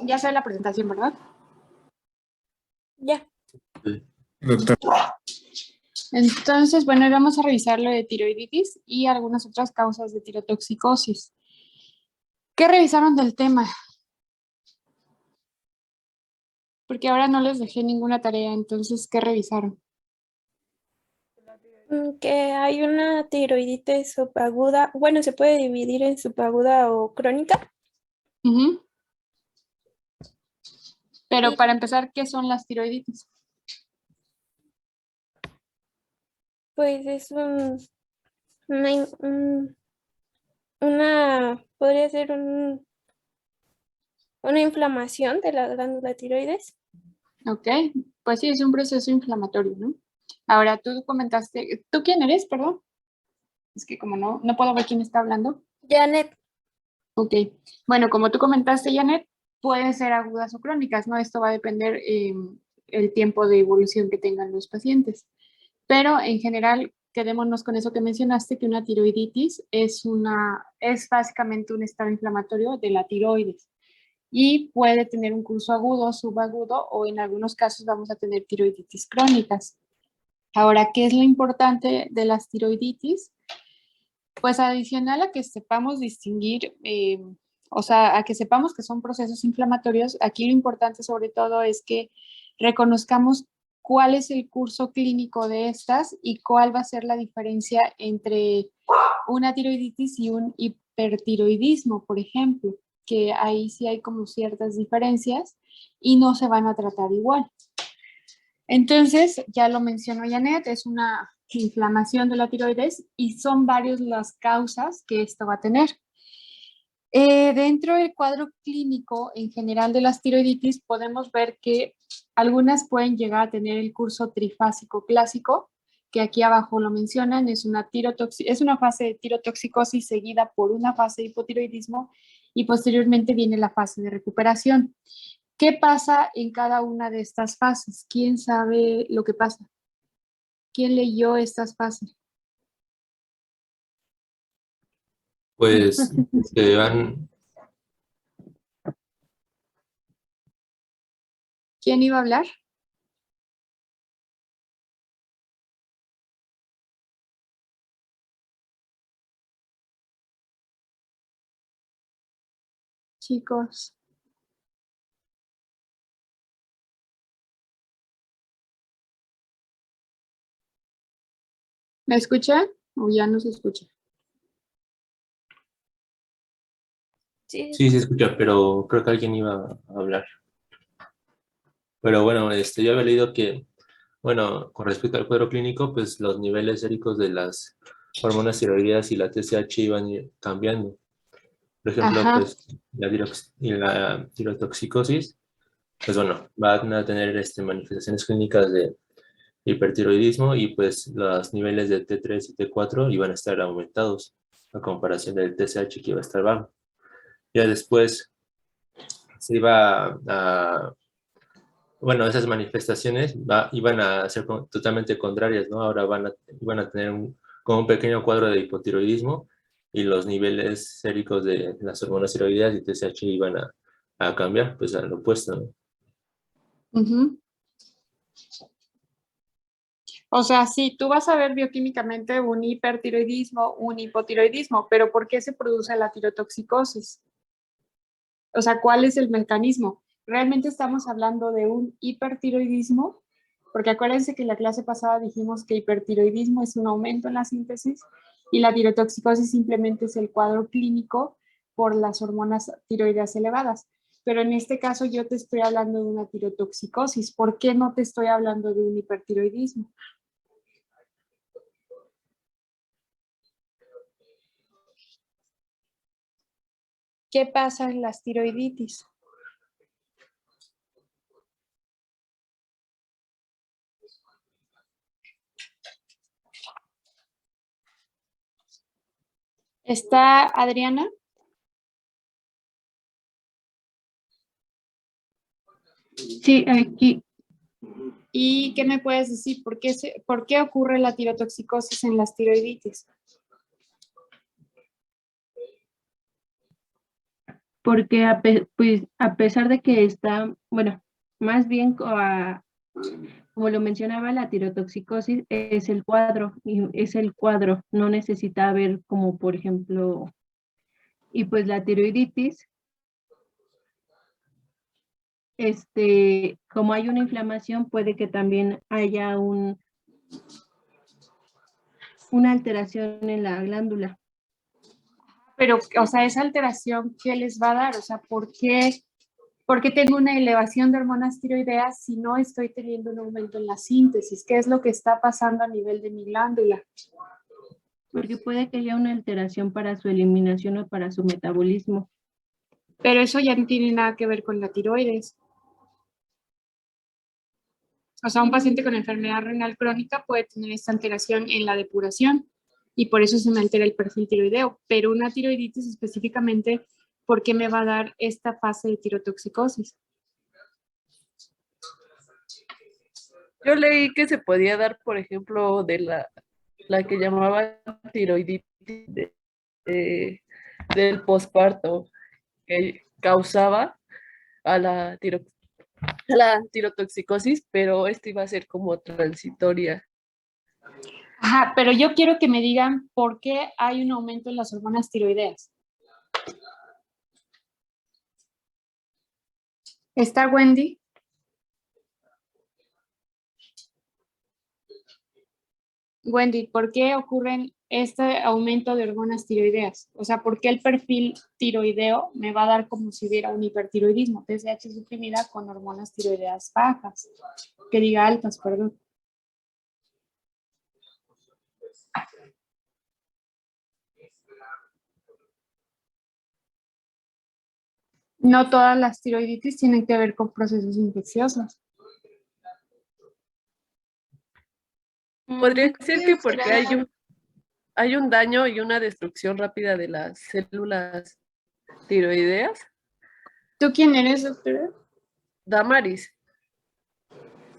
Ya sé la presentación, ¿verdad? Ya. Sí. Doctor. Entonces, bueno, hoy vamos a revisar lo de tiroiditis y algunas otras causas de tirotoxicosis. ¿Qué revisaron del tema? Porque ahora no les dejé ninguna tarea, entonces, ¿qué revisaron? Que hay una tiroiditis subaguda. Bueno, se puede dividir en subaguda o crónica. Ujú. Pero Y para empezar, ¿qué son las tiroiditis? pues es una, podría ser una inflamación de la glándula tiroides. Ok, pues sí, es un proceso inflamatorio, ¿no? Ahora, tú comentaste, ¿tú quién eres, perdón? Es que como no puedo ver quién está hablando. Janet, Ok, bueno, como tú comentaste, Janet, pueden ser agudas o crónicas, ¿no? Esto va a depender el tiempo de evolución que tengan los pacientes. Pero en general, quedémonos con eso que mencionaste, que una tiroiditis es básicamente un estado inflamatorio de la tiroides y puede tener un curso agudo, subagudo o en algunos casos vamos a tener tiroiditis crónicas. Ahora, ¿qué es lo importante de las tiroiditis? Pues adicional a que sepamos distinguir, o sea, a que sepamos que son procesos inflamatorios, aquí lo importante sobre todo es que reconozcamos cuál es el curso clínico de estas y cuál va a ser la diferencia entre una tiroiditis y un hipertiroidismo, por ejemplo, que ahí sí hay como ciertas diferencias y no se van a tratar igual. Entonces, ya lo mencionó Janet, es una inflamación de la tiroides y son varias las causas que esto va a tener. Dentro del cuadro clínico en general de las tiroiditis podemos ver que algunas pueden llegar a tener el curso trifásico clásico, que aquí abajo lo mencionan, es una fase de tirotoxicosis seguida por una fase de hipotiroidismo y posteriormente viene la fase de recuperación. ¿Qué pasa en cada una de estas fases? ¿Quién sabe lo que pasa? ¿Quién leyó estas fases? Pues se van, ¿Quién iba a hablar? Chicos, ¿me escuchan o ya no se escucha? sí, sí se escucha, pero creo que alguien iba a hablar. Pero bueno, yo había leído que, bueno, con respecto al cuadro clínico, pues los niveles séricos de las hormonas tiroideas y la TSH iban cambiando. Por ejemplo, Ajá. pues la tirotoxicosis, pues bueno, van a tener manifestaciones clínicas de hipertiroidismo y pues los niveles de T3 y T4 iban a estar aumentados a comparación del TSH que iba a estar bajo. Ya después se iba a, bueno, esas manifestaciones iban a ser totalmente contrarias, ¿no? Ahora iban a tener como un pequeño cuadro de hipotiroidismo y los niveles séricos de las hormonas tiroideas y TSH iban a cambiar, pues al opuesto, ¿no? Ujú. O sea, sí, tú vas a ver bioquímicamente un hipertiroidismo, un hipotiroidismo, pero ¿por qué se produce la tirotoxicosis? O sea, ¿cuál es el mecanismo? ¿Realmente estamos hablando de un hipertiroidismo? Porque acuérdense que en la clase pasada dijimos que hipertiroidismo es un aumento en la síntesis y la tirotoxicosis simplemente es el cuadro clínico por las hormonas tiroideas elevadas. Pero en este caso yo te estoy hablando de una tirotoxicosis. ¿Por qué no te estoy hablando de un hipertiroidismo? ¿Qué pasa en las tiroiditis? ¿Está Adriana? Sí, aquí. ¿Y qué me puedes decir? ¿Por qué ocurre la tirotoxicosis en las tiroiditis? porque pues, a pesar de que está, bueno, más bien como lo mencionaba, la tirotoxicosis es el cuadro, y es el cuadro, no necesita haber como por ejemplo, y pues la tiroiditis, como hay una inflamación, puede que también haya una alteración en la glándula. Pero, o sea, esa alteración, ¿qué les va a dar? O sea, ¿por qué tengo una elevación de hormonas tiroideas si no estoy teniendo un aumento en la síntesis? ¿Qué es lo que está pasando a nivel de mi glándula? Porque puede que haya una alteración para su eliminación o para su metabolismo. Pero eso ya no tiene nada que ver con la tiroides. O sea, un paciente con enfermedad renal crónica puede tener esta alteración en la depuración y por eso se me altera el perfil tiroideo, pero una tiroiditis específicamente, ¿por qué me va a dar esta fase de tirotoxicosis? Yo leí que se podía dar, por ejemplo, de la que llamaban tiroiditis del posparto, que causaba a la tirotoxicosis, pero esto iba a ser como transitoria. Ajá, pero yo quiero que me digan por qué hay un aumento en las hormonas tiroideas. ¿Está Wendy? Wendy, ¿por qué ocurren este aumento de hormonas tiroideas? O sea, ¿por qué el perfil tiroideo me va a dar como si hubiera un hipertiroidismo, TSH suprimida con hormonas tiroideas bajas? Que diga altas, perdón. No todas las tiroiditis tienen que ver con procesos infecciosos. Podría ser que porque hay un daño y una destrucción rápida de las células tiroideas. ¿Tú quién eres, doctora? Damaris.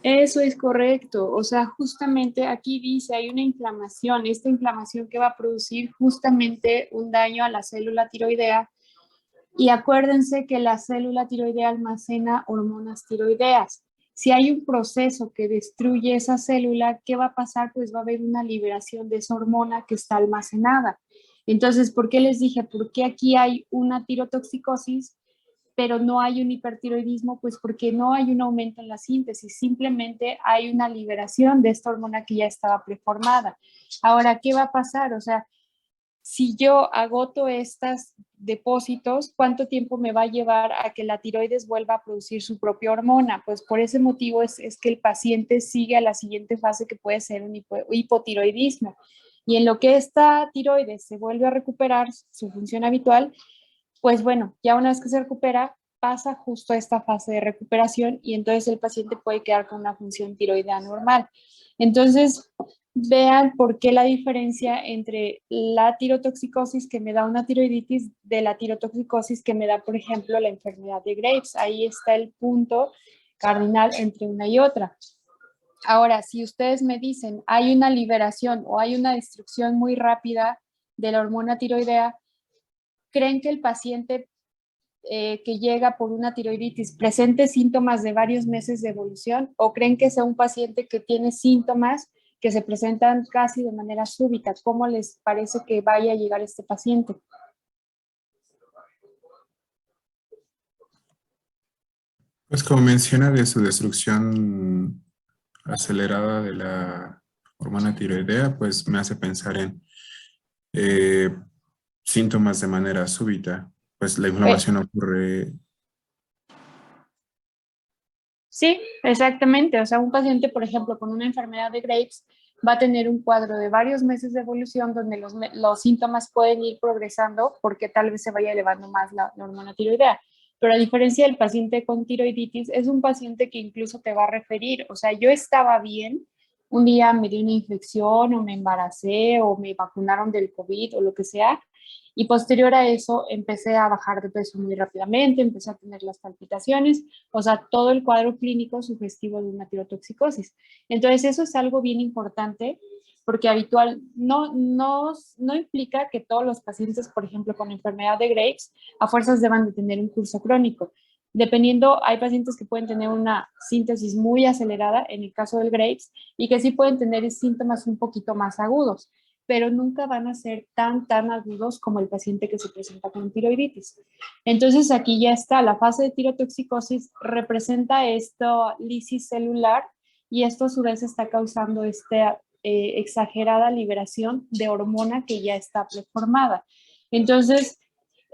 Eso es correcto. O sea, justamente aquí dice, hay una inflamación. Esta inflamación que va a producir justamente un daño a la célula tiroidea. Y acuérdense que la célula tiroidea almacena hormonas tiroideas. Si hay un proceso que destruye esa célula, ¿qué va a pasar? Pues va a haber una liberación de esa hormona que está almacenada. Entonces, ¿por qué les dije? ¿Por qué aquí hay una tirotoxicosis, pero no hay un hipertiroidismo? Pues porque no hay un aumento en la síntesis, simplemente hay una liberación de esta hormona que ya estaba preformada. Ahora, ¿qué va a pasar? O sea, si yo agoto estos depósitos, ¿cuánto tiempo me va a llevar a que la tiroides vuelva a producir su propia hormona? Pues por ese motivo es que el paciente sigue a la siguiente fase, que puede ser un hipotiroidismo. Y en lo que esta tiroides se vuelve a recuperar su función habitual, pues bueno, ya una vez que se recupera, pasa justo a esta fase de recuperación y entonces el paciente puede quedar con una función tiroidea normal. Entonces, vean por qué la diferencia entre la tirotoxicosis que me da una tiroiditis de la tirotoxicosis que me da, por ejemplo, la enfermedad de Graves. Ahí está el punto cardinal entre una y otra. Ahora, si ustedes me dicen, hay una liberación o hay una destrucción muy rápida de la hormona tiroidea, ¿creen que el paciente que llega por una tiroiditis presente síntomas de varios meses de evolución, o creen que sea un paciente que tiene síntomas que se presentan casi de manera súbita? ¿Cómo les parece que vaya a llegar este paciente? Pues como menciona de su destrucción acelerada de la hormona tiroidea, pues me hace pensar en eh, síntomas de manera súbita. Pues la inflamación ocurre. Sí, exactamente. O sea, un paciente, por ejemplo, con una enfermedad de Graves va a tener un cuadro de varios meses de evolución donde los síntomas pueden ir progresando porque tal vez se vaya elevando más la hormona tiroidea. Pero a diferencia del paciente con tiroiditis, es un paciente que incluso te va a referir, o sea, yo estaba bien, un día me dio una infección o me embaracé o me vacunaron del COVID o lo que sea, y posterior a eso empecé a bajar de peso muy rápidamente, empecé a tener las palpitaciones, o sea, todo el cuadro clínico sugestivo de una tirotoxicosis. Entonces, eso es algo bien importante porque no implica que todos los pacientes, por ejemplo, con enfermedad de Graves, a fuerzas deban de tener un curso crónico. Dependiendo, hay pacientes que pueden tener una síntesis muy acelerada, en el caso del Graves, y que sí pueden tener síntomas un poquito más agudos, pero nunca van a ser tan agudos como el paciente que se presenta con tiroiditis. Entonces, aquí ya está, la fase de tirotoxicosis representa esta lisis celular y esto a su vez está causando esta exagerada liberación de hormona que ya está preformada. Entonces,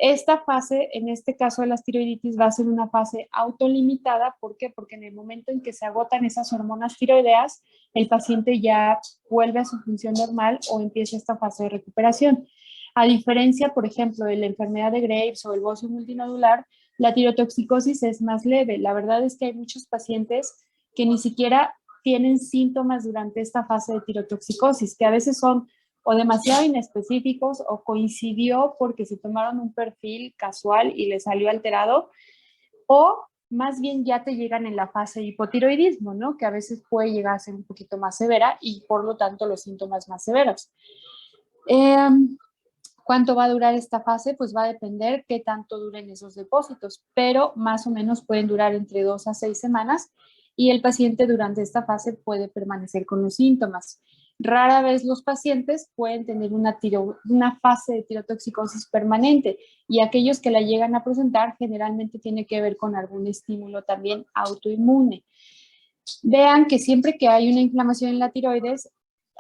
esta fase, en este caso de las tiroiditis, va a ser una fase autolimitada. ¿Por qué? Porque en el momento en que se agotan esas hormonas tiroideas, el paciente ya vuelve a su función normal o empieza esta fase de recuperación. A diferencia, por ejemplo, de la enfermedad de Graves o el bocio multinodular, la tirotoxicosis es más leve. La verdad es que hay muchos pacientes que ni siquiera tienen síntomas durante esta fase de tirotoxicosis, que a veces son o demasiado inespecíficos o coincidió porque se tomaron un perfil casual y le salió alterado, o más bien ya te llegan en la fase de hipotiroidismo, ¿no? Que a veces puede llegar a ser un poquito más severa y por lo tanto los síntomas más severos. ¿Cuánto va a durar esta fase? Pues va a depender qué tanto duren esos depósitos, pero más o menos pueden durar entre 2 a 6 semanas y el paciente durante esta fase puede permanecer con los síntomas. Rara vez los pacientes pueden tener una fase de tirotoxicosis permanente y aquellos que la llegan a presentar generalmente tiene que ver con algún estímulo también autoinmune. Vean que siempre que hay una inflamación en la tiroides,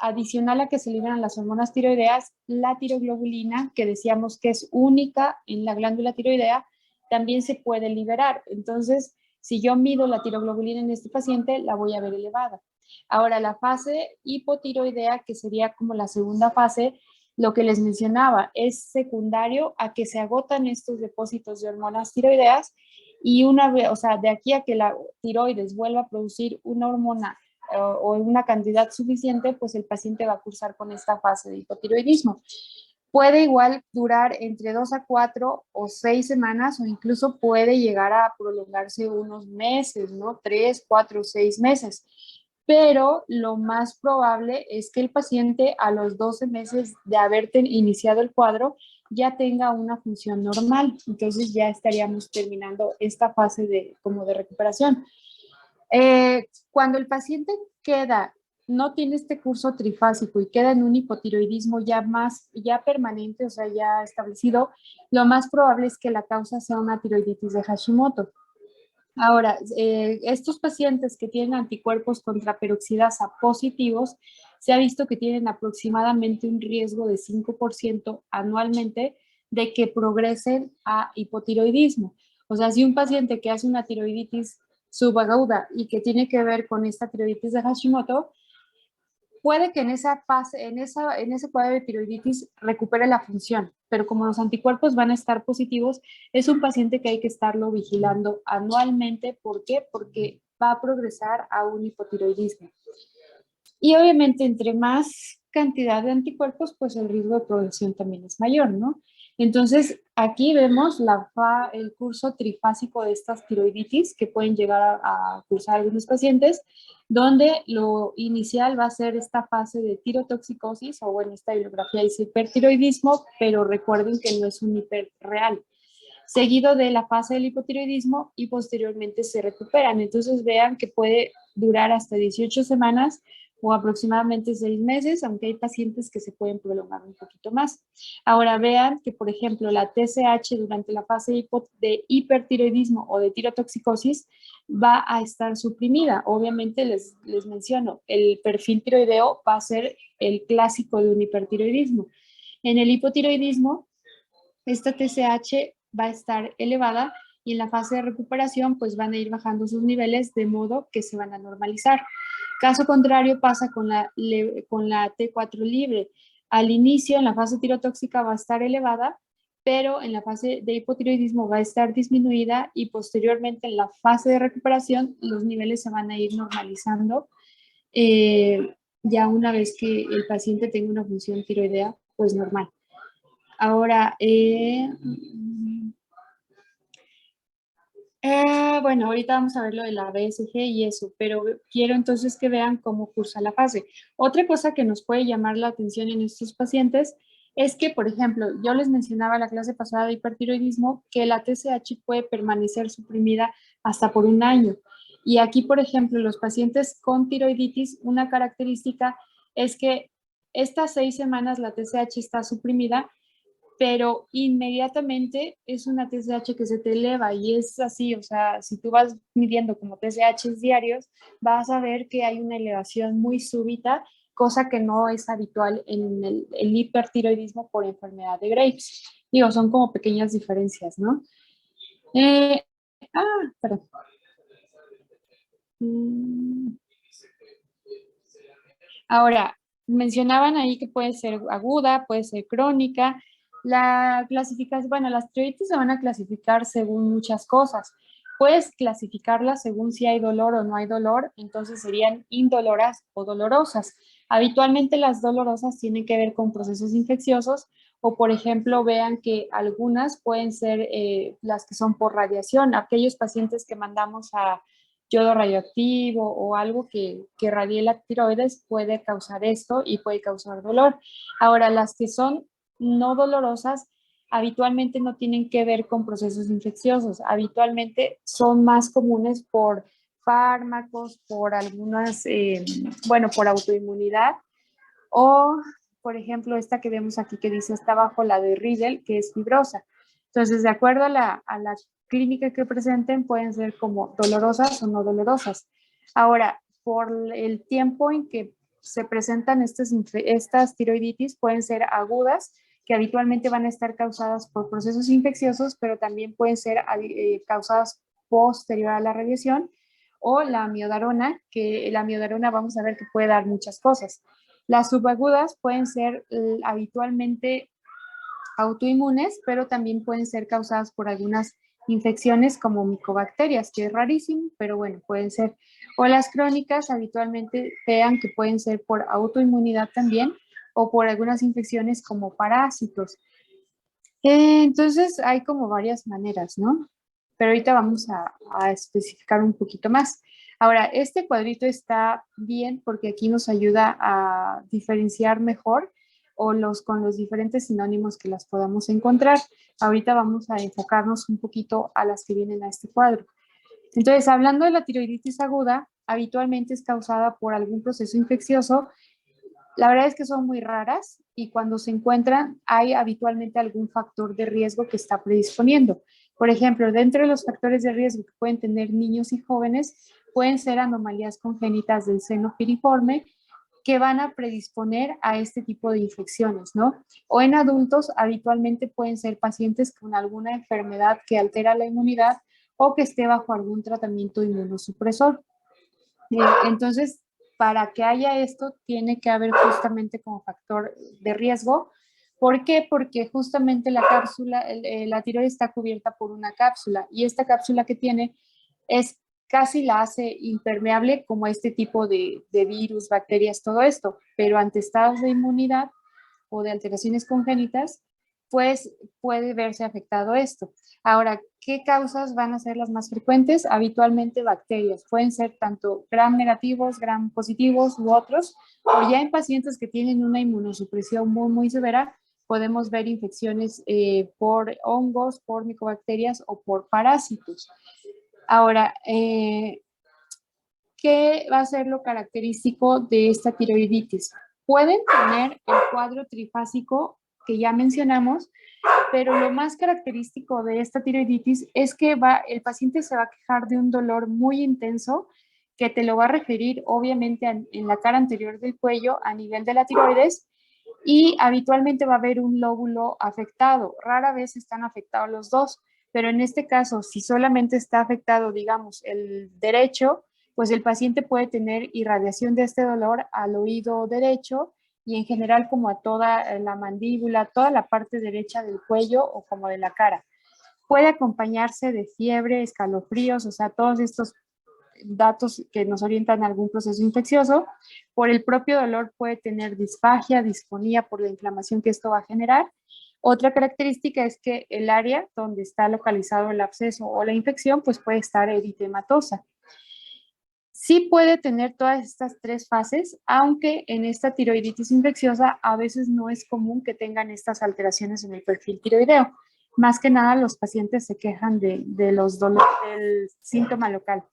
adicional a que se liberan las hormonas tiroideas, la tiroglobulina, que decíamos que es única en la glándula tiroidea, también se puede liberar. Entonces, si yo mido la tiroglobulina en este paciente, la voy a ver elevada. Ahora, la fase hipotiroidea, que sería como la segunda fase, lo que les mencionaba, es secundario a que se agotan estos depósitos de hormonas tiroideas y una vez, o sea, de aquí a que la tiroides vuelva a producir una hormona o una cantidad suficiente, pues el paciente va a cursar con esta fase de hipotiroidismo. Puede igual durar entre 2 a 4 o 6 semanas o incluso puede llegar a prolongarse unos meses, ¿no? 3, 4, 6 meses. Pero lo más probable es que el paciente a los 12 meses de haber iniciado el cuadro ya tenga una función normal. Entonces ya estaríamos terminando esta fase de recuperación. Cuando el paciente no tiene este curso trifásico y queda en un hipotiroidismo ya permanente, o sea, ya establecido, lo más probable es que la causa sea una tiroiditis de Hashimoto. Ahora, estos pacientes que tienen anticuerpos contra peroxidasa positivos, se ha visto que tienen aproximadamente un riesgo de 5% anualmente de que progresen a hipotiroidismo. O sea, si un paciente que hace una tiroiditis subaguda y que tiene que ver con esta tiroiditis de Hashimoto, puede que en esa fase, en ese cuadro de tiroiditis recupere la función, pero como los anticuerpos van a estar positivos, es un paciente que hay que estarlo vigilando anualmente. ¿Por qué? Porque va a progresar a un hipotiroidismo. Y obviamente entre más cantidad de anticuerpos, pues el riesgo de progresión también es mayor, ¿no? Entonces, aquí vemos el curso trifásico de estas tiroiditis que pueden llegar a cursar algunos pacientes, donde lo inicial va a ser esta fase de tirotoxicosis, o bueno, esta bibliografía dice hipertiroidismo, pero recuerden que no es un hiper real. Seguido de la fase del hipotiroidismo y posteriormente se recuperan. Entonces vean que puede durar hasta 18 semanas o aproximadamente 6 meses, aunque hay pacientes que se pueden prolongar un poquito más. Ahora vean que, por ejemplo, la TSH durante la fase de hipertiroidismo o de tirotoxicosis va a estar suprimida. Obviamente les menciono, el perfil tiroideo va a ser el clásico de un hipertiroidismo. En el hipotiroidismo, esta TSH va a estar elevada y en la fase de recuperación pues van a ir bajando sus niveles de modo que se van a normalizar. Caso contrario pasa con la T4 libre. Al inicio, en la fase tirotóxica va a estar elevada, pero en la fase de hipotiroidismo va a estar disminuida y posteriormente en la fase de recuperación los niveles se van a ir normalizando ya una vez que el paciente tenga una función tiroidea pues normal. Ahora, Bueno, ahorita vamos a ver lo de la BSG y eso, pero quiero entonces que vean cómo cursa la fase. Otra cosa que nos puede llamar la atención en estos pacientes es que, por ejemplo, yo les mencionaba la clase pasada de hipertiroidismo que la TSH puede permanecer suprimida hasta por un año. Y aquí, por ejemplo, los pacientes con tiroiditis, una característica es que estas 6 semanas la TSH está suprimida, pero inmediatamente es una TSH que se te eleva y es así, o sea, si tú vas midiendo como TSHs diarios, vas a ver que hay una elevación muy súbita, cosa que no es habitual en el hipertiroidismo por enfermedad de Graves. Digo, son como pequeñas diferencias, ¿no? Eh, perdón. Mm, Ahora, mencionaban ahí que puede ser aguda, puede ser crónica. La clasificación, bueno, las tiroides se van a clasificar según muchas cosas. Puedes clasificarlas según si hay dolor o no hay dolor, entonces serían indoloras o dolorosas. Habitualmente las dolorosas tienen que ver con procesos infecciosos o, por ejemplo, vean que algunas pueden ser las que son por radiación. Aquellos pacientes que mandamos a yodo radioactivo o algo que radie la tiroides puede causar esto y puede causar dolor. Ahora, las que son no dolorosas habitualmente no tienen que ver con procesos infecciosos, habitualmente son más comunes por fármacos, por algunas, bueno, por autoinmunidad o, por ejemplo, esta que vemos aquí que dice está abajo, la de Riedel, que es fibrosa. Entonces, de acuerdo a la clínica que presenten, pueden ser como dolorosas o no dolorosas. Ahora, por el tiempo en que se presentan estas tiroiditis, pueden ser agudas, que habitualmente van a estar causadas por procesos infecciosos, pero también pueden ser causadas posterior a la radiación, o la miodarona, que la miodarona vamos a ver que puede dar muchas cosas. Las subagudas pueden ser habitualmente autoinmunes, pero también pueden ser causadas por algunas infecciones como micobacterias, que es rarísimo, pero bueno, pueden ser. O las crónicas habitualmente vean que pueden ser por autoinmunidad también o por algunas infecciones como parásitos. Entonces hay como varias maneras, ¿no? Pero ahorita vamos a especificar un poquito más. Ahora, este cuadrito está bien porque aquí nos ayuda a diferenciar mejor o con los diferentes sinónimos que las podamos encontrar. Ahorita vamos a enfocarnos un poquito a las que vienen a este cuadro. Entonces, hablando de la tiroiditis aguda, habitualmente es causada por algún proceso infeccioso. La verdad es que son muy raras y cuando se encuentran hay habitualmente algún factor de riesgo que está predisponiendo. Por ejemplo, dentro de los factores de riesgo que pueden tener niños y jóvenes, pueden ser anomalías congénitas del seno piriforme que van a predisponer a este tipo de infecciones, ¿no? O en adultos, habitualmente pueden ser pacientes con alguna enfermedad que altera la inmunidad o que esté bajo algún tratamiento inmunosupresor. Entonces, para que haya esto, tiene que haber justamente como factor de riesgo. ¿Por qué? Porque justamente la cápsula, la tiroides está cubierta por una cápsula y esta cápsula que tiene es casi la hace impermeable como este tipo de virus, bacterias, todo esto, pero ante estados de inmunidad o de alteraciones congénitas, pues puede verse afectado esto. Ahora, ¿qué causas van a ser las más frecuentes? Habitualmente bacterias. Pueden ser tanto gram negativos, gram positivos u otros, o ya en pacientes que tienen una inmunosupresión muy, muy severa, podemos ver infecciones por hongos, por micobacterias o por parásitos. Ahora, ¿qué va a ser lo característico de esta tiroiditis? Pueden tener el cuadro trifásico que ya mencionamos, pero lo más característico de esta tiroiditis es que el paciente se va a quejar de un dolor muy intenso que te lo va a referir obviamente en la cara anterior del cuello a nivel de la tiroides y habitualmente va a haber un lóbulo afectado. Rara vez están afectados los dos, pero en este caso, si solamente está afectado, digamos, el derecho, pues el paciente puede tener irradiación de este dolor al oído derecho y en general como a toda la mandíbula, toda la parte derecha del cuello o como de la cara. Puede acompañarse de fiebre, escalofríos, o sea, todos estos datos que nos orientan a algún proceso infeccioso. Por el propio dolor puede tener disfagia, disfonía por la inflamación que esto va a generar Otra característica es que el área donde está localizado el absceso o la infección pues puede estar eritematosa. Sí puede tener todas estas tres fases, aunque en esta tiroiditis infecciosa a veces no es común que tengan estas alteraciones en el perfil tiroideo. Más que nada los pacientes se quejan de los dolores, del síntoma local.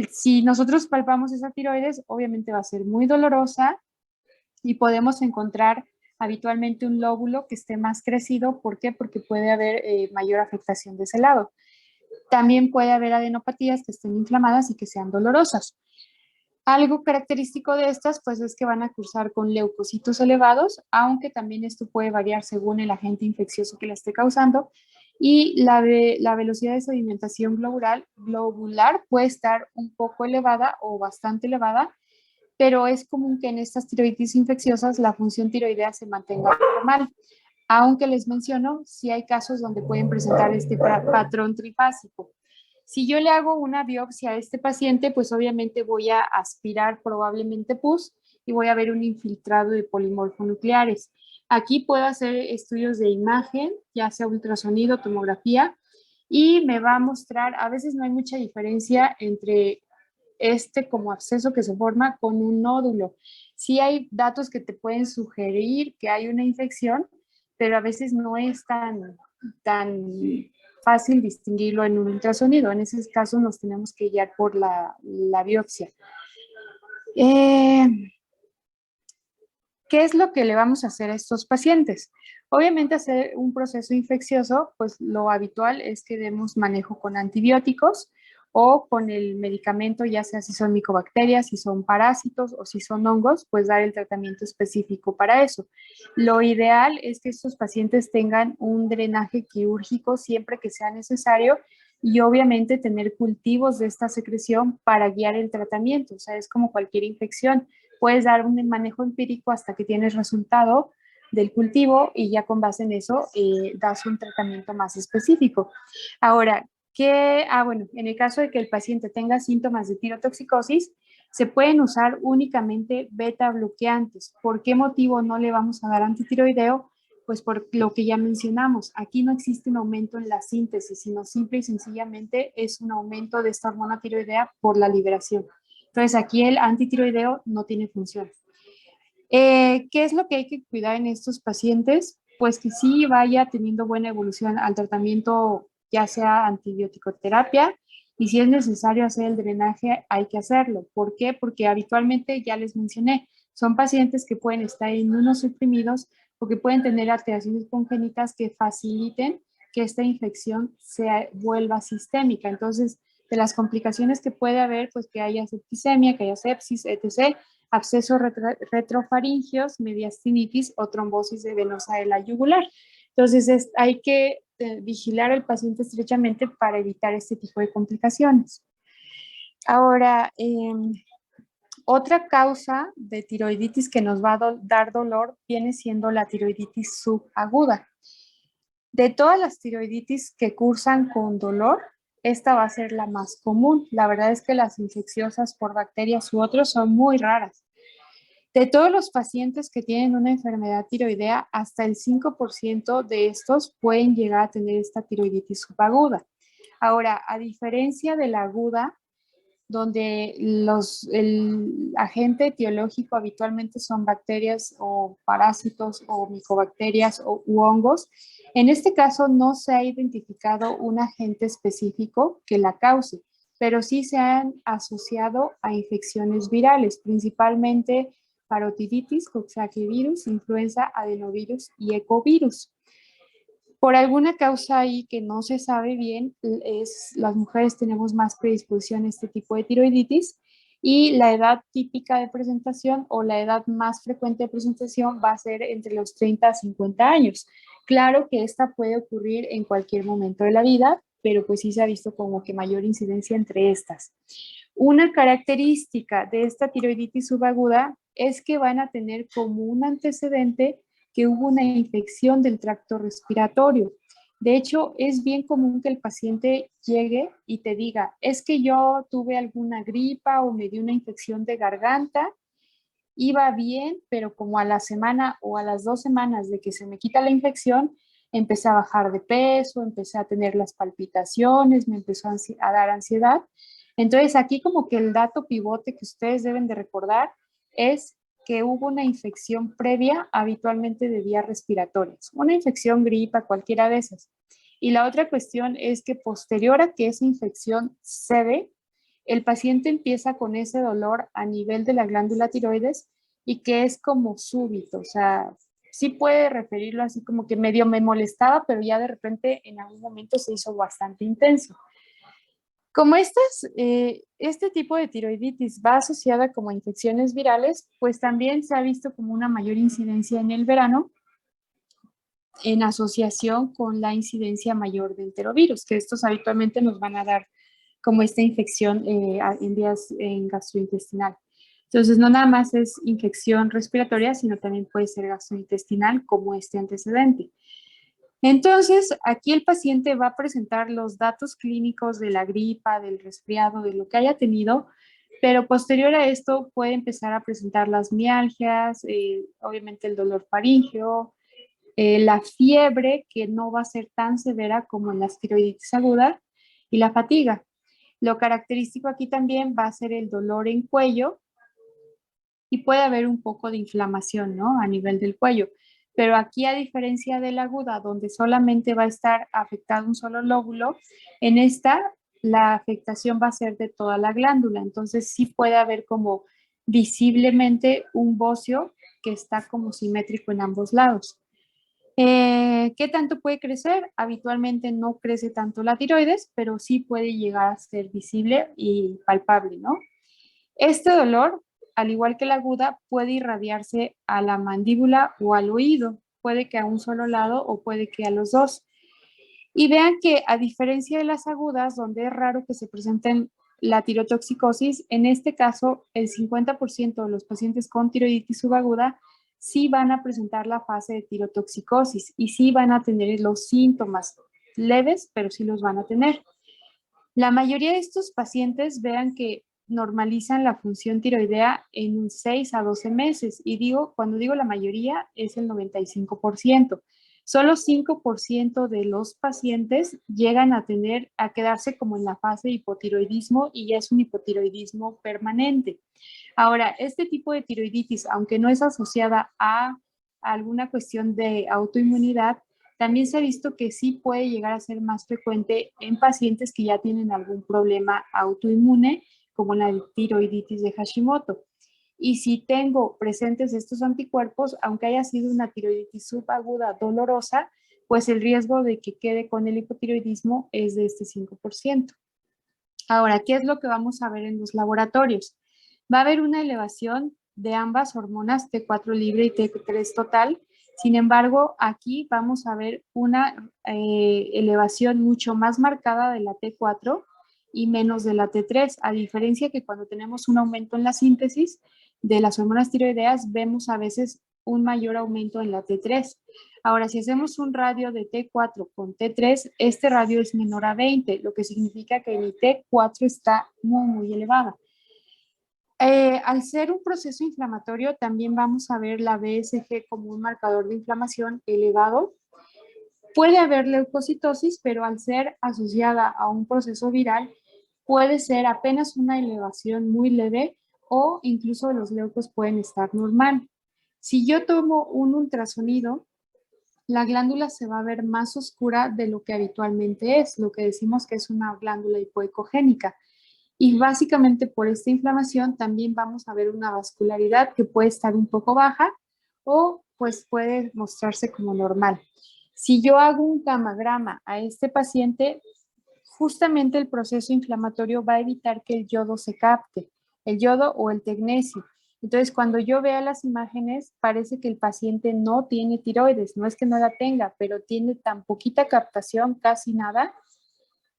Si nosotros palpamos esa tiroides, obviamente va a ser muy dolorosa y podemos encontrar habitualmente un lóbulo que esté más crecido. ¿Por qué? Porque puede haber mayor afectación de ese lado. También puede haber adenopatías que estén inflamadas y que sean dolorosas. Algo característico de estas, pues, es que van a cursar con leucocitos elevados, aunque también esto puede variar según el agente infeccioso que la esté causando. Y la velocidad de sedimentación globular puede estar un poco elevada o bastante elevada, pero es común que en estas tiroiditis infecciosas la función tiroidea se mantenga normal. Aunque les menciono, sí hay casos donde pueden presentar este patrón trifásico. Si yo le hago una biopsia a este paciente, pues obviamente voy a aspirar probablemente pus y voy a ver un infiltrado de polimorfonucleares. Aquí puedo hacer estudios de imagen, ya sea ultrasonido, tomografía, y me va a mostrar, a veces no hay mucha diferencia entre este como absceso que se forma con un nódulo. Sí hay datos que te pueden sugerir que hay una infección, pero a veces no es tan fácil distinguirlo en un ultrasonido. En esos casos nos tenemos que guiar por la biopsia. ¿Qué es lo que le vamos a hacer a estos pacientes? Obviamente hacer un proceso infeccioso, pues lo habitual es que demos manejo con antibióticos o con el medicamento, ya sea si son micobacterias, si son parásitos o si son hongos, pues dar el tratamiento específico para eso. Lo ideal es que estos pacientes tengan un drenaje quirúrgico siempre que sea necesario y obviamente tener cultivos de esta secreción para guiar el tratamiento. O sea, es como cualquier infección. Puedes dar un manejo empírico hasta que tienes resultado del cultivo y ya con base en eso das un tratamiento más específico. Ahora, bueno, en el caso de que el paciente tenga síntomas de tirotoxicosis, se pueden usar únicamente beta bloqueantes. ¿Por qué motivo no le vamos a dar antitiroideo? Pues por lo que ya mencionamos, aquí no existe un aumento en la síntesis, sino simple y sencillamente es un aumento de esta hormona tiroidea por la liberación. Entonces aquí el antitiroideo no tiene función. ¿Qué es lo que hay que cuidar en estos pacientes? Pues que sí vaya teniendo buena evolución al tratamiento, ya sea antibiótico-terapia, y si es necesario hacer el drenaje, hay que hacerlo. ¿Por qué? Porque habitualmente, ya les mencioné, son pacientes que pueden estar inmunosuprimidos o que pueden tener alteraciones congénitas que faciliten que esta infección se vuelva sistémica. Entonces, de las complicaciones que puede haber, pues que haya septicemia, que haya sepsis, etc., abscesos retrofaringios, mediastinitis o trombosis de venosa de la yugular. Entonces, hay que vigilar al paciente estrechamente para evitar este tipo de complicaciones. Ahora, otra causa de tiroiditis que nos va a dar dolor viene siendo la tiroiditis subaguda. De todas las tiroiditis que cursan con dolor, esta va a ser la más común. La verdad es que las infecciosas por bacterias u otros son muy raras. De todos los pacientes que tienen una enfermedad tiroidea, hasta el 5% de estos pueden llegar a tener esta tiroiditis subaguda. Ahora, a diferencia de la aguda, donde el agente etiológico habitualmente son bacterias o parásitos o micobacterias u hongos, en este caso no se ha identificado un agente específico que la cause, pero sí se han asociado a infecciones virales, principalmente parotiditis, coxsackie-virus, influenza, adenovirus y ecovirus. Por alguna causa ahí que no se sabe bien, las mujeres tenemos más predisposición a este tipo de tiroiditis y la edad típica de presentación o la edad más frecuente de presentación va a ser entre los 30 a 50 años. Claro que esta puede ocurrir en cualquier momento de la vida, pero pues sí se ha visto como que mayor incidencia entre estas. Una característica de esta tiroiditis subaguda es que van a tener como un antecedente que hubo una infección del tracto respiratorio. De hecho, es bien común que el paciente llegue y te diga, es que yo tuve alguna gripa o me dio una infección de garganta iba bien, pero como a la semana o a las 2 semanas de que se me quita la infección, empecé a bajar de peso, empecé a tener las palpitaciones, me empezó a dar ansiedad. Entonces aquí como que el dato pivote que ustedes deben de recordar es que hubo una infección previa, habitualmente de vías respiratorias, una infección gripa, cualquiera de esas. Y la otra cuestión es que posterior a que esa infección cede, el paciente empieza con ese dolor a nivel de la glándula tiroides y que es como súbito, o sea, sí puede referirlo así como que medio me molestaba, pero ya de repente en algún momento se hizo bastante intenso. Como este tipo de tiroiditis va asociada como a infecciones virales, pues también se ha visto como una mayor incidencia en el verano en asociación con la incidencia mayor de enterovirus, que estos habitualmente nos van a dar como esta infección en vías gastrointestinal. Entonces, no nada más es infección respiratoria, sino también puede ser gastrointestinal como este antecedente. Entonces, aquí el paciente va a presentar los datos clínicos de la gripa, del resfriado, de lo que haya tenido, pero posterior a esto puede empezar a presentar las mialgias, obviamente el dolor faríngeo, la fiebre, que no va a ser tan severa como en las tiroiditis aguda, y la fatiga. Lo característico aquí también va a ser el dolor en cuello y puede haber un poco de inflamación, ¿no? A nivel del cuello. Pero aquí, a diferencia de la aguda, donde solamente va a estar afectado un solo lóbulo, en esta la afectación va a ser de toda la glándula. Entonces sí puede haber como visiblemente un bocio que está como simétrico en ambos lados. ¿Qué tanto puede crecer? Habitualmente no crece tanto la tiroides, pero sí puede llegar a ser visible y palpable, ¿no? Este dolor, al igual que la aguda, puede irradiarse a la mandíbula o al oído. Puede que a un solo lado o puede que a los dos. Y vean que a diferencia de las agudas, donde es raro que se presenten la tirotoxicosis, en este caso el 50% de los pacientes con tiroiditis subaguda sí van a presentar la fase de tirotoxicosis y sí van a tener los síntomas leves, pero sí los van a tener. La mayoría de estos pacientes vean que normalizan la función tiroidea en 6 a 12 meses. Y cuando digo la mayoría, es el 95%. Solo 5% de los pacientes llegan a quedarse como en la fase de hipotiroidismo y ya es un hipotiroidismo permanente. Ahora, este tipo de tiroiditis, aunque no es asociada a alguna cuestión de autoinmunidad, también se ha visto que sí puede llegar a ser más frecuente en pacientes que ya tienen algún problema autoinmune, como la tiroiditis de Hashimoto. Y si tengo presentes estos anticuerpos, aunque haya sido una tiroiditis subaguda dolorosa, pues el riesgo de que quede con el hipotiroidismo es de este 5%. Ahora, ¿qué es lo que vamos a ver en los laboratorios? Va a haber una elevación de ambas hormonas T4 libre y T3 total. Sin embargo, aquí vamos a ver una elevación mucho más marcada de la T4 y menos de la T3, a diferencia que cuando tenemos un aumento en la síntesis de las hormonas tiroideas, vemos a veces un mayor aumento en la T3. Ahora, si hacemos un radio de T4 con T3, este radio es menor a 20, lo que significa que mi T4 está muy, muy elevada. Al ser un proceso inflamatorio, también vamos a ver la BSG como un marcador de inflamación elevado. Puede haber leucocitosis, pero al ser asociada a un proceso viral, puede ser apenas una elevación muy leve o incluso los leucos pueden estar normal. Si yo tomo un ultrasonido, la glándula se va a ver más oscura de lo que habitualmente es, lo que decimos que es una glándula hipoecogénica. Y básicamente por esta inflamación también vamos a ver una vascularidad que puede estar un poco baja o pues puede mostrarse como normal. Si yo hago un gammagrama a este paciente, justamente el proceso inflamatorio va a evitar que el yodo se capte, el yodo o el tecnesio. Entonces, cuando yo vea las imágenes, parece que el paciente no tiene tiroides, no es que no la tenga, pero tiene tan poquita captación, casi nada,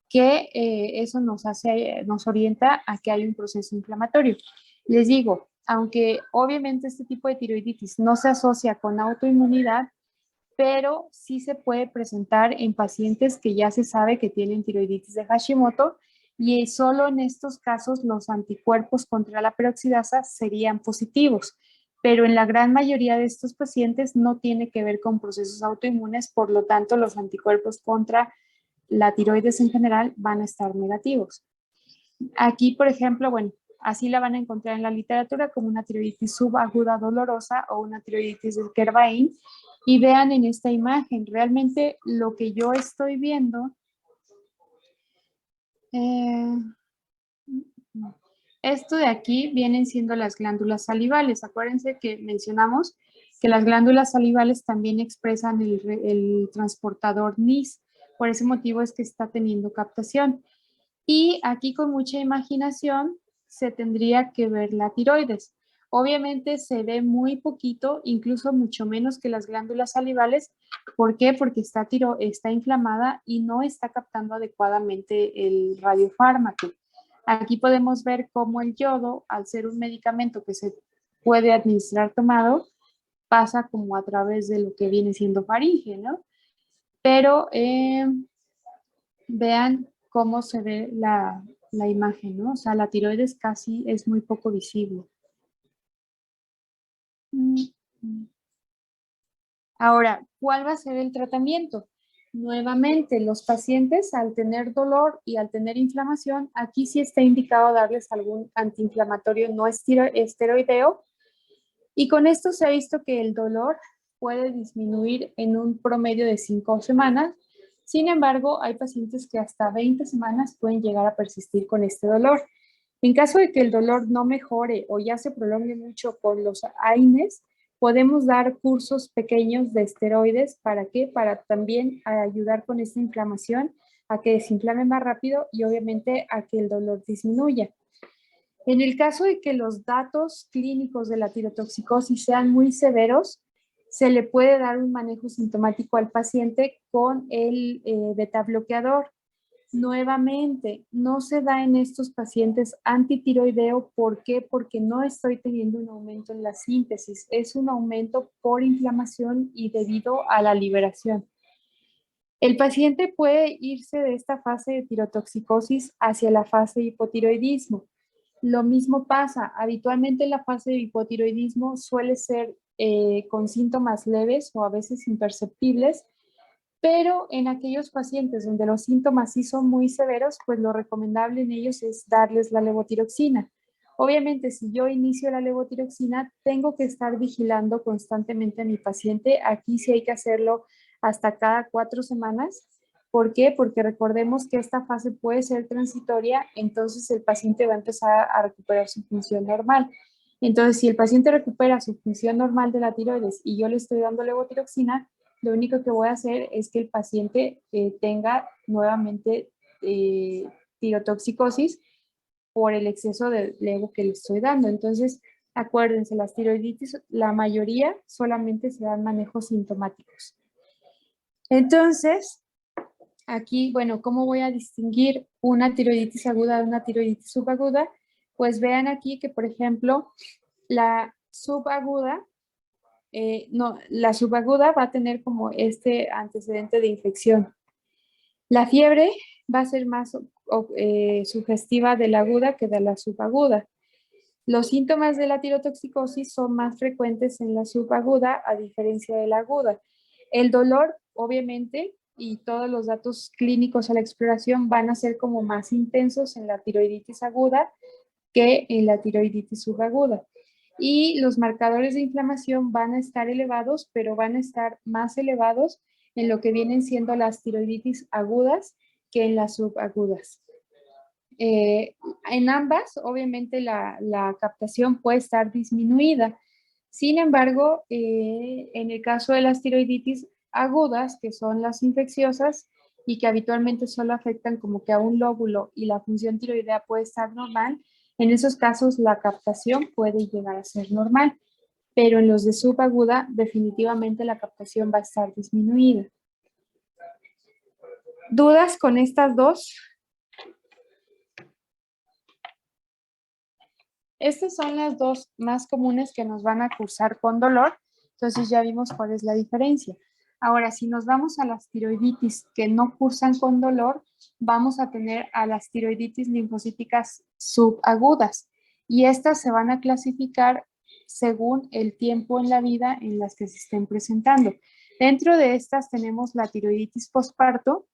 que eso nos orienta a que hay un proceso inflamatorio. Les digo, aunque obviamente este tipo de tiroiditis no se asocia con autoinmunidad, pero sí se puede presentar en pacientes que ya se sabe que tienen tiroiditis de Hashimoto y solo en estos casos los anticuerpos contra la peroxidasa serían positivos. pero en la gran mayoría de estos pacientes no tiene que ver con procesos autoinmunes, por lo tanto los anticuerpos contra la tiroides en general van a estar negativos. Aquí, por ejemplo, bueno, así la van a encontrar en la literatura como una tiroiditis subaguda dolorosa o una tiroiditis de Kervain. Y vean en esta imagen, realmente lo que yo estoy viendo, esto de aquí vienen siendo las glándulas salivales. Acuérdense que mencionamos que las glándulas salivales también expresan el transportador NIS. Por ese motivo es que está teniendo captación. Y aquí con mucha imaginación se tendría que ver la tiroides. Obviamente se ve muy poquito, incluso mucho menos que las glándulas salivales. ¿Por qué? Porque está inflamada y no está captando adecuadamente el radiofármaco. Aquí podemos ver cómo el yodo, al ser un medicamento que se puede administrar tomado, pasa como a través de lo que viene siendo faringe, ¿no? Pero vean cómo se ve la imagen, ¿no? O sea, la tiroides casi es muy poco visible. Ahora, ¿cuál va a ser el tratamiento? Nuevamente, los pacientes al tener dolor y al tener inflamación, aquí sí está indicado darles algún antiinflamatorio no esteroideo. Y con esto se ha visto que el dolor puede disminuir en un promedio de 5 semanas. Sin embargo, hay pacientes que hasta 20 semanas pueden llegar a persistir con este dolor. En caso de que el dolor no mejore o ya se prolongue mucho con los AINES, podemos dar cursos pequeños de esteroides. ¿Para qué? Para también ayudar con esta inflamación a que desinflame más rápido y obviamente a que el dolor disminuya. En el caso de que los datos clínicos de la tirotoxicosis sean muy severos, se le puede dar un manejo sintomático al paciente con el beta bloqueador. Nuevamente, no se da en estos pacientes antitiroideo. ¿Por qué? Porque no estoy teniendo un aumento en la síntesis. Es un aumento por inflamación y debido a la liberación. El paciente puede irse de esta fase de tirotoxicosis hacia la fase de hipotiroidismo. Lo mismo pasa, habitualmente la fase de hipotiroidismo suele ser con síntomas leves o a veces imperceptibles, pero en aquellos pacientes donde los síntomas sí son muy severos, pues lo recomendable en ellos es darles la levotiroxina. Obviamente, si yo inicio la levotiroxina, tengo que estar vigilando constantemente a mi paciente. Aquí sí hay que hacerlo hasta cada 4 semanas. ¿Por qué? Porque recordemos que esta fase puede ser transitoria, entonces el paciente va a empezar a recuperar su función normal. Entonces, si el paciente recupera su función normal de la tiroides y yo le estoy dando levotiroxina, lo único que voy a hacer es que el paciente tenga nuevamente tirotoxicosis por el exceso de levo que le estoy dando. Entonces, acuérdense, las tiroiditis, la mayoría solamente se dan manejos sintomáticos. Entonces, aquí, bueno, ¿cómo voy a distinguir una tiroiditis aguda de una tiroiditis subaguda? Pues vean aquí que, por ejemplo, la subaguda, la subaguda va a tener como este antecedente de infección. La fiebre va a ser más sugestiva de la aguda que de la subaguda. Los síntomas de la tirotoxicosis son más frecuentes en la subaguda a diferencia de la aguda. El dolor, obviamente, y todos los datos clínicos a la exploración van a ser como más intensos en la tiroiditis aguda que en la tiroiditis subaguda. Y los marcadores de inflamación van a estar elevados, pero van a estar más elevados en lo que vienen siendo las tiroiditis agudas que en las subagudas. En ambas, obviamente, la captación puede estar disminuida. Sin embargo, en el caso de las tiroiditis agudas, que son las infecciosas y que habitualmente solo afectan como que a un lóbulo y la función tiroidea puede estar normal, en esos casos la captación puede llegar a ser normal, pero en los de subaguda definitivamente la captación va a estar disminuida. ¿Dudas con estas dos? Estas son las dos más comunes que nos van a cursar con dolor, entonces ya vimos cuál es la diferencia. Ahora, si nos vamos a las tiroiditis que no cursan con dolor, vamos a tener a las tiroiditis linfocíticas subagudas y estas se van a clasificar según el tiempo en la vida en las que se estén presentando. Dentro de estas tenemos la tiroiditis postparto,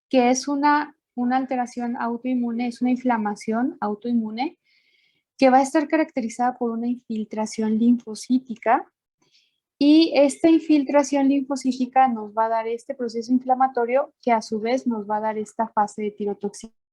que es una alteración autoinmune, es una inflamación autoinmune que va a estar caracterizada por una infiltración linfocítica, y esta infiltración linfocítica nos va a dar este proceso inflamatorio que a su vez nos va a dar esta fase de tirotoxicosis.